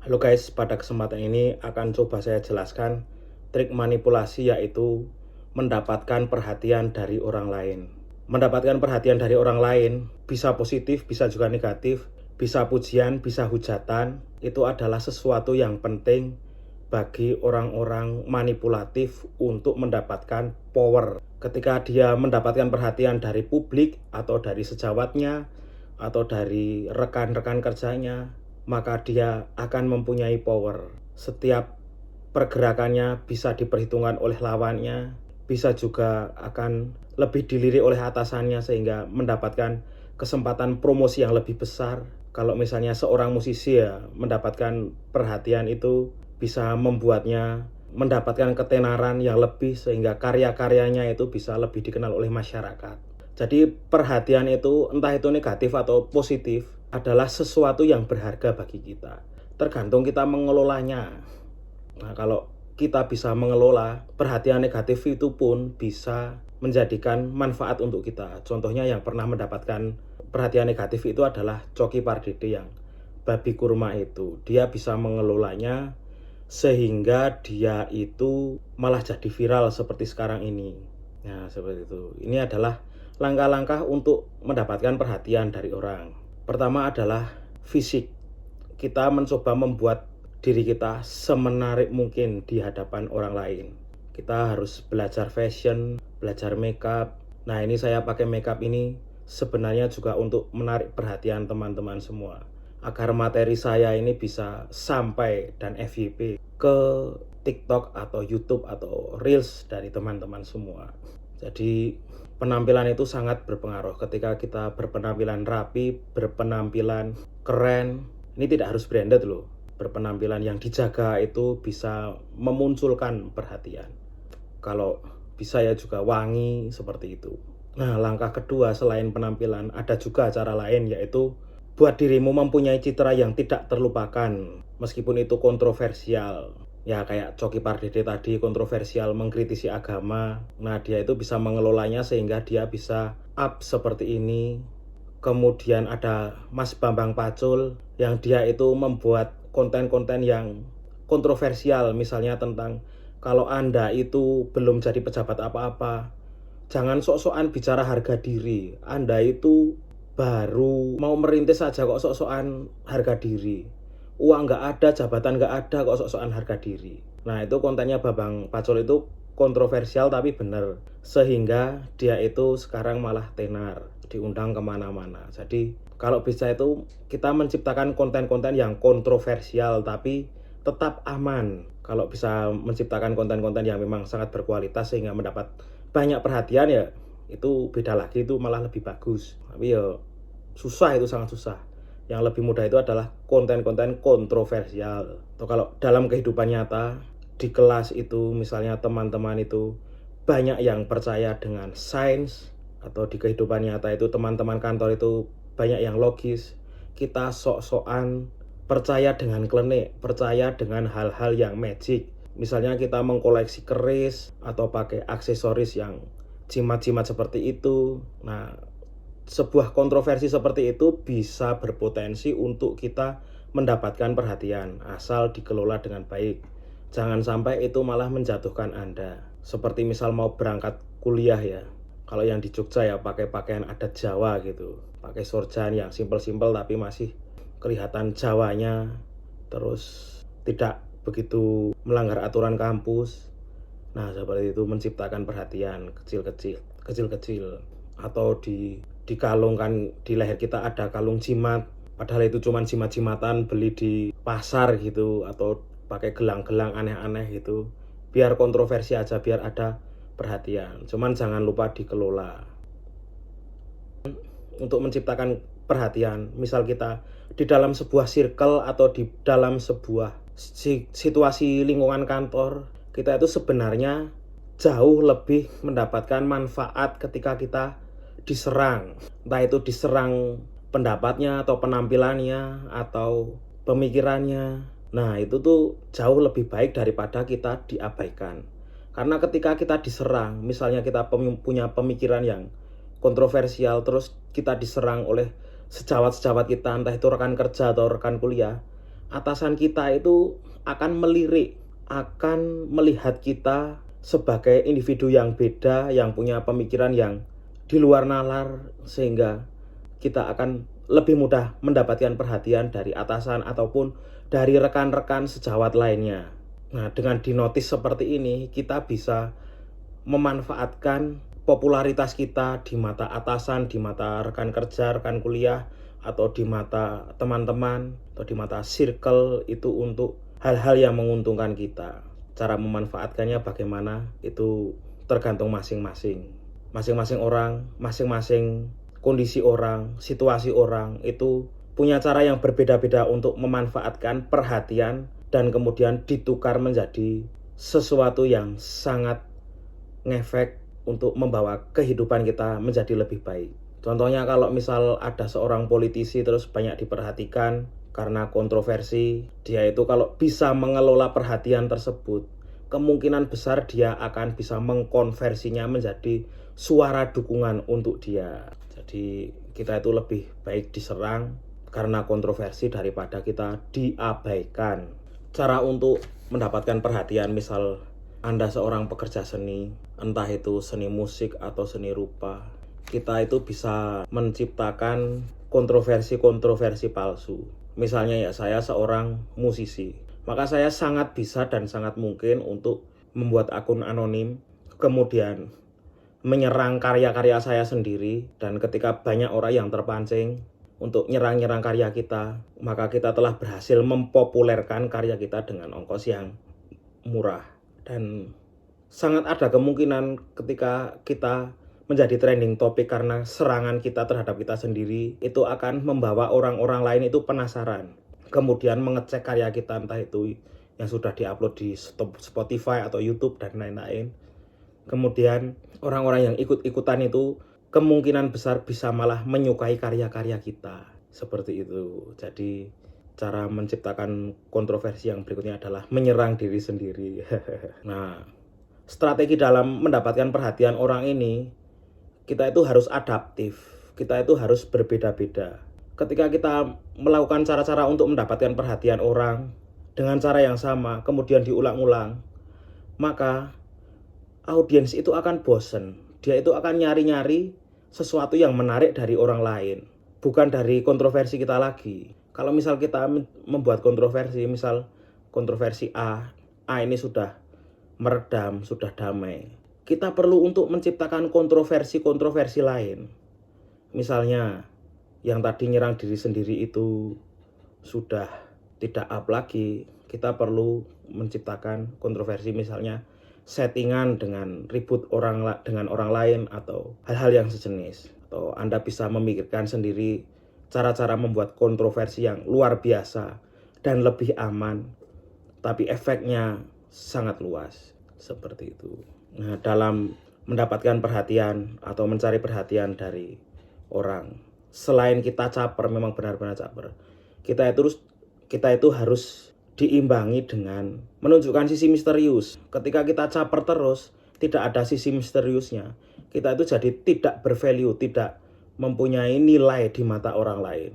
Halo guys, pada kesempatan ini akan coba saya jelaskan trik manipulasi, yaitu mendapatkan perhatian dari orang lain. Mendapatkan perhatian dari orang lain bisa positif, bisa juga negatif, bisa pujian, bisa hujatan. Itu adalah sesuatu yang penting bagi orang-orang manipulatif untuk mendapatkan power. Ketika dia mendapatkan perhatian dari publik atau dari sejawatnya atau dari rekan-rekan kerjanya, maka dia akan mempunyai power. Setiap pergerakannya bisa diperhitungkan oleh lawannya, bisa juga akan lebih dilirik oleh atasannya sehingga mendapatkan kesempatan promosi yang lebih besar. Kalau misalnya seorang musisi ya mendapatkan perhatian, itu bisa membuatnya mendapatkan ketenaran yang lebih sehingga karya-karyanya itu bisa lebih dikenal oleh masyarakat. Jadi perhatian itu, entah itu negatif atau positif, adalah sesuatu yang berharga bagi kita. Tergantung kita mengelolanya. Nah, kalau kita bisa mengelola, perhatian negatif itu pun bisa menjadikan manfaat untuk kita. Contohnya yang pernah mendapatkan perhatian negatif itu adalah Coki Pardede yang babi kurma itu. Dia bisa mengelolanya sehingga dia itu malah jadi viral seperti sekarang ini. Nah, seperti itu. Ini adalah langkah-langkah untuk mendapatkan perhatian dari orang. Pertama adalah fisik. Kita mencoba membuat diri kita semenarik mungkin di hadapan orang lain. Kita harus belajar fashion, belajar makeup. Nah, ini saya pakai makeup ini sebenarnya juga untuk menarik perhatian teman-teman semua, agar materi saya ini bisa sampai dan FYP ke TikTok atau YouTube atau Reels dari teman-teman semua. Jadi penampilan itu sangat berpengaruh. Ketika kita berpenampilan rapi, berpenampilan keren, ini tidak harus branded loh. Berpenampilan yang dijaga itu bisa memunculkan perhatian. Kalau bisa ya juga wangi seperti itu. Nah, langkah kedua selain penampilan, ada juga cara lain, yaitu buat dirimu mempunyai citra yang tidak terlupakan, meskipun itu kontroversial. Ya kayak Coki Pardede tadi, kontroversial mengkritisi agama. Nah, dia itu bisa mengelolanya sehingga dia bisa up seperti ini. Kemudian ada Mas Bambang Pacul yang dia itu membuat konten-konten yang kontroversial, misalnya tentang kalau Anda itu belum jadi pejabat apa-apa, jangan sok-sokan bicara harga diri. Anda itu baru mau merintis saja kok sok-sokan harga diri. Uang nggak ada, jabatan nggak ada, kok sok-sokan harga diri. Nah, itu kontennya Bambang Pacul itu kontroversial tapi benar. Sehingga dia itu sekarang malah tenar, diundang kemana-mana. Jadi kalau bisa itu kita menciptakan konten-konten yang kontroversial tapi tetap aman. Kalau bisa menciptakan konten-konten yang memang sangat berkualitas sehingga mendapat banyak perhatian, ya itu beda lagi, itu malah lebih bagus. Tapi ya susah, itu sangat susah. Yang lebih mudah itu adalah konten-konten kontroversial. Atau kalau dalam kehidupan nyata di kelas itu misalnya teman-teman itu banyak yang percaya dengan sains, atau di kehidupan nyata itu teman-teman kantor itu banyak yang logis, kita sok-sokan percaya dengan klinik, percaya dengan hal-hal yang magic. Misalnya kita mengkoleksi keris atau pakai aksesoris yang jimat-jimat seperti itu. Nah, sebuah kontroversi seperti itu bisa berpotensi untuk kita mendapatkan perhatian asal dikelola dengan baik. Jangan sampai itu malah menjatuhkan Anda. Seperti misal mau berangkat kuliah ya. Kalau yang di Jogja ya pakai pakaian adat Jawa gitu. Pakai sorjan yang simpel-simpel tapi masih kelihatan Jawanya. Terus tidak begitu melanggar aturan kampus. Nah, seperti itu menciptakan perhatian kecil-kecil. Atau dikalungkan di leher kita ada kalung jimat, padahal itu cuma jimat-jimatan beli di pasar gitu, atau pakai gelang-gelang aneh-aneh gitu. Biar kontroversi aja, biar ada perhatian. Cuman jangan lupa dikelola. Untuk menciptakan perhatian, misal kita di dalam sebuah circle atau di dalam sebuah situasi lingkungan kantor, kita itu sebenarnya jauh lebih mendapatkan manfaat ketika kita diserang. Entah itu diserang pendapatnya atau penampilannya atau pemikirannya. Nah, itu tuh jauh lebih baik daripada kita diabaikan. Karena ketika kita diserang, misalnya kita punya pemikiran yang kontroversial, terus kita diserang oleh sejawat-sejawat kita, entah itu rekan kerja atau rekan kuliah, atasan kita itu akan melirik, akan melihat kita sebagai individu yang beda, yang punya pemikiran yang di luar nalar, sehingga kita akan lebih mudah mendapatkan perhatian dari atasan ataupun dari rekan-rekan sejawat lainnya. Nah, dengan dinotis seperti ini, kita bisa memanfaatkan popularitas kita di mata atasan, di mata rekan kerja, rekan kuliah, atau di mata teman-teman, atau di mata circle itu untuk hal-hal yang menguntungkan kita. Cara memanfaatkannya bagaimana itu tergantung masing-masing. Masing-masing orang, masing-masing kondisi orang, situasi orang itu punya cara yang berbeda-beda untuk memanfaatkan perhatian dan kemudian ditukar menjadi sesuatu yang sangat ngefek untuk membawa kehidupan kita menjadi lebih baik. Contohnya kalau misal ada seorang politisi terus banyak diperhatikan karena kontroversi, dia itu kalau bisa mengelola perhatian tersebut, kemungkinan besar dia akan bisa mengkonversinya menjadi suara dukungan untuk dia. Jadi kita itu lebih baik diserang karena kontroversi daripada kita diabaikan. Cara untuk mendapatkan perhatian, misal Anda seorang pekerja seni, entah itu seni musik atau seni rupa, kita itu bisa menciptakan kontroversi-kontroversi palsu. Misalnya ya, saya seorang musisi, maka saya sangat bisa dan sangat mungkin untuk membuat akun anonim, kemudian menyerang karya-karya saya sendiri, dan ketika banyak orang yang terpancing untuk nyerang-nyerang karya kita, maka kita telah berhasil mempopulerkan karya kita dengan ongkos yang murah. Dan sangat ada kemungkinan ketika kita menjadi trending topik karena serangan kita terhadap kita sendiri, itu akan membawa orang-orang lain itu penasaran, kemudian mengecek karya kita, entah itu yang sudah diupload di Spotify atau YouTube dan lain-lain. Kemudian orang-orang yang ikut-ikutan itu kemungkinan besar bisa malah menyukai karya-karya kita. Seperti itu. Jadi cara menciptakan kontroversi yang berikutnya adalah menyerang diri sendiri. Nah, strategi dalam mendapatkan perhatian orang ini, kita itu harus adaptif. Kita itu harus berbeda-beda. Ketika kita melakukan cara-cara untuk mendapatkan perhatian orang dengan cara yang sama, kemudian diulang-ulang, maka audiens itu akan bosen. Dia itu akan nyari-nyari sesuatu yang menarik dari orang lain, bukan dari kontroversi kita lagi. Kalau misal kita membuat kontroversi, misal kontroversi A ini sudah meredam, sudah damai, kita perlu untuk menciptakan kontroversi-kontroversi lain. Misalnya yang tadi nyerang diri sendiri itu sudah tidak up lagi, kita perlu menciptakan kontroversi, misalnya settingan dengan ribut dengan orang lain atau hal-hal yang sejenis. Atau Anda bisa memikirkan sendiri cara-cara membuat kontroversi yang luar biasa dan lebih aman, tapi efeknya sangat luas. Seperti itu. Nah, dalam mendapatkan perhatian atau mencari perhatian dari orang, selain kita caper, memang benar-benar caper, kita itu harus diimbangi dengan menunjukkan sisi misterius. Ketika kita caper terus, tidak ada sisi misteriusnya, kita itu jadi tidak bervalue, tidak mempunyai nilai di mata orang lain.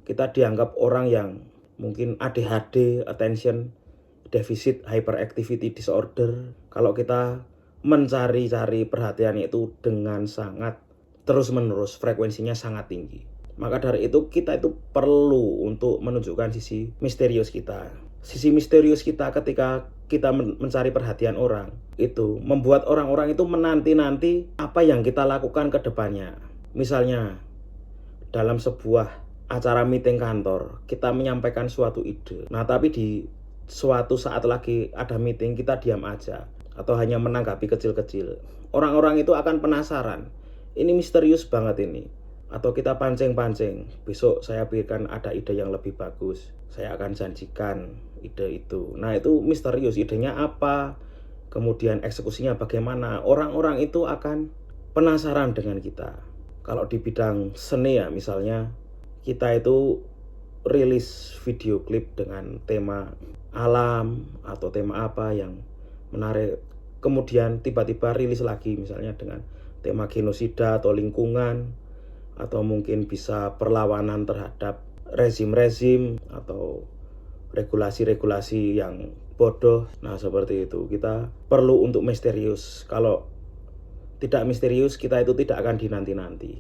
Kita dianggap orang yang mungkin ADHD, attention deficit hyperactivity disorder, kalau kita mencari-cari perhatian itu dengan sangat terus-menerus, frekuensinya sangat tinggi. Maka dari itu kita itu perlu untuk menunjukkan sisi misterius kita. Sisi misterius kita ketika kita mencari perhatian orang, itu membuat orang-orang itu menanti-nanti apa yang kita lakukan ke depannya. Misalnya dalam sebuah acara meeting kantor, kita menyampaikan suatu ide. Nah, tapi di suatu saat lagi ada meeting, kita diam aja atau hanya menanggapi kecil-kecil. Orang-orang itu akan penasaran, ini misterius banget ini. Atau kita pancing-pancing, besok saya pikirkan ada ide yang lebih bagus, saya akan janjikan ide itu. Nah, itu misterius, idenya apa, kemudian eksekusinya bagaimana. Orang-orang itu akan penasaran dengan kita. Kalau di bidang seni ya, misalnya kita itu rilis video klip dengan tema alam atau tema apa yang menarik, kemudian tiba-tiba rilis lagi misalnya dengan tema genosida atau lingkungan, atau mungkin bisa perlawanan terhadap rezim-rezim atau regulasi-regulasi yang bodoh. Nah, seperti itu. Kita perlu untuk misterius. Kalau tidak misterius, kita itu tidak akan dinanti-nanti.